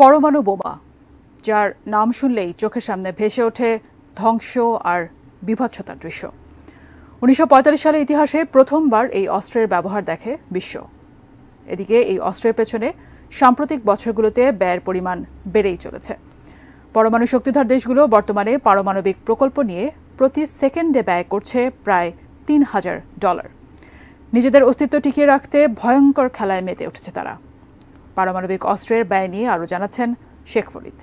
পরমাণু বোমা, যার নাম শুনলেই চোখের সামনে ভেসে ওঠে ধ্বংস আর বিভৎসতার দৃশ্য। ১৯৪৫ সালে ইতিহাসে প্রথমবার এই অস্ত্রের ব্যবহার দেখে বিশ্ব। এদিকে এই অস্ত্রের পেছনে সাম্প্রতিক বছরগুলোতে ব্যয়ের পরিমাণ বেড়েই চলেছে। পরমাণু শক্তিধর দেশগুলো বর্তমানে পারমাণবিক প্রকল্প নিয়ে প্রতি সেকেন্ডে ব্যয় করছে প্রায় $৩,০০০। নিজেদের অস্তিত্ব টিকিয়ে রাখতে ভয়ঙ্কর খেলায় মেতে উঠেছে তারা। পারমাণবিক অস্ত্রের ব্যয় নিয়ে আরও জানাচ্ছেন শেখ ফরিদ।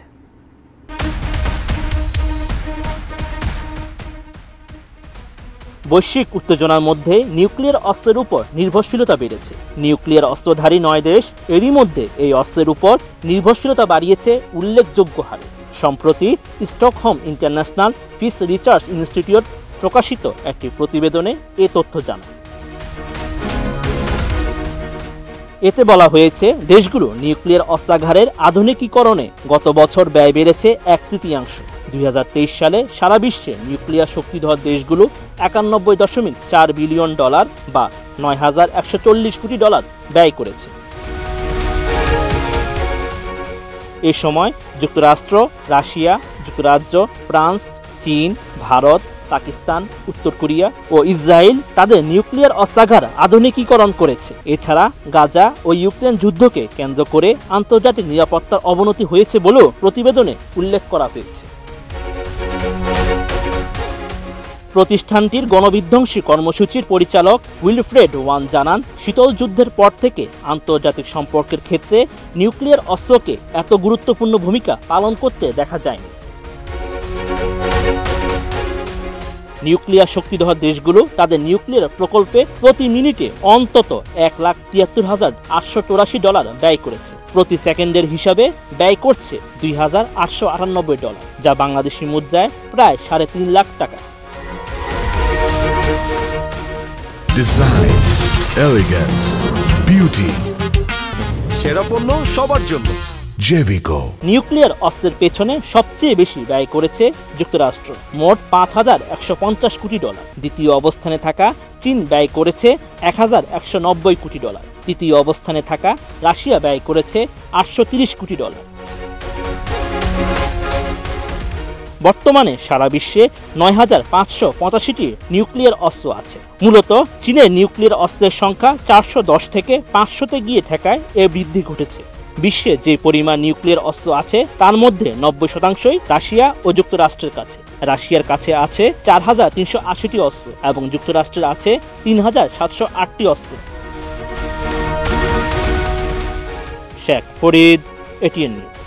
বৈশ্বিক উত্তেজনার মধ্যে নিউক্লিয়ার অস্ত্রের উপর নির্ভরশীলতা বেড়েছে। নিউক্লিয়ার অস্ত্রধারী 9 দেশ এরই মধ্যে এই অস্ত্রের উপর নির্ভরশীলতা বাড়িয়েছে উল্লেখযোগ্য হারে। সম্প্রতি Stockholm international piece research institute প্রকাশিত একটি প্রতিবেদনে এ তথ্য জানায়। এতে বলা হয়েছে, দেশগুলো নিউক্লিয়ার অস্ত্রাগারের আধুনিকীকরণে গত বছর ব্যয় বেড়েছে 1/3। 2023 সালে সারা বিশ্বে নিউক্লিয়ার শক্তিধর দেশগুলো $91.4 বিলিয়ন বা $9,140 কোটি ব্যয় করেছে। এ সময় যুক্তরাষ্ট্র, রাশিয়া, যুক্তরাজ্য, ফ্রান্স, চীন, ভারত, পাকিস্তান, উত্তর কোরিয়া ও ইসরায়েল তাদের নিউক্লিয়ার অস্ত্রাগার আধুনিকীকরণ করেছে। এছাড়া গাজা ও ইউক্রেন যুদ্ধকে কেন্দ্র করে আন্তর্জাতিক নিরাপত্তার অবনতি হয়েছে বলেও প্রতিবেদনে উল্লেখ করা হয়েছে। প্রতিষ্ঠানটির গণবিধ্বংসী কর্মসূচির পরিচালক উইলফ্রেড ওয়ান জানান, শীতল যুদ্ধের পর থেকে আন্তর্জাতিক সম্পর্কের ক্ষেত্রে নিউক্লিয়ার অস্ত্রকে এত গুরুত্বপূর্ণ ভূমিকা পালন করতে দেখা যায়নি। নিউক্লিয়ার শক্তিধর দেশগুলো তাদের নিউক্লিয়ার প্রকল্পে প্রতি মিনিটে অন্তত $1,73,884 ব্যয় করেছে। প্রতি সেকেন্ডের হিসাবে ব্যয় করছে $2,898, যা বাংলাদেশি মুদ্রায় প্রায় 3.5 লাখ টাকা। ডিজাইন, এলিগেন্স, বিউটি, সেরা পণ্য সবার জন্য জেভিকো। নিউক্লিয়ার অস্ত্রের পেছনে সবচেয়ে বেশি ব্যয় করেছে যুক্তরাষ্ট্র, মোট $5,150 কোটি। দ্বিতীয় অবস্থানে থাকা চীন ব্যয় করেছে $1,190 কোটি। তৃতীয় অবস্থানে থাকা রাশিয়া ব্যয় করেছে $830 কোটি। বর্তমানে সারা বিশ্বে 9,585টি নিউক্লিয়ার অস্ত্র আছে। মূলত চীনের নিউক্লিয়ার অস্ত্রের সংখ্যা 410 থেকে 500-তে গিয়ে ঠেকায় এ বৃদ্ধি ঘটেছে। বিশ্বে যে পরিমাণ নিউক্লিয়ার অস্ত্র আছে তার মধ্যে 90%ই রাশিয়া ও যুক্তরাষ্ট্রের কাছে। রাশিয়ার কাছে আছে 4,380টি অস্ত্র এবং যুক্তরাষ্ট্রের আছে 3,708টি অস্ত্র। Sheikh Farid, ATN news.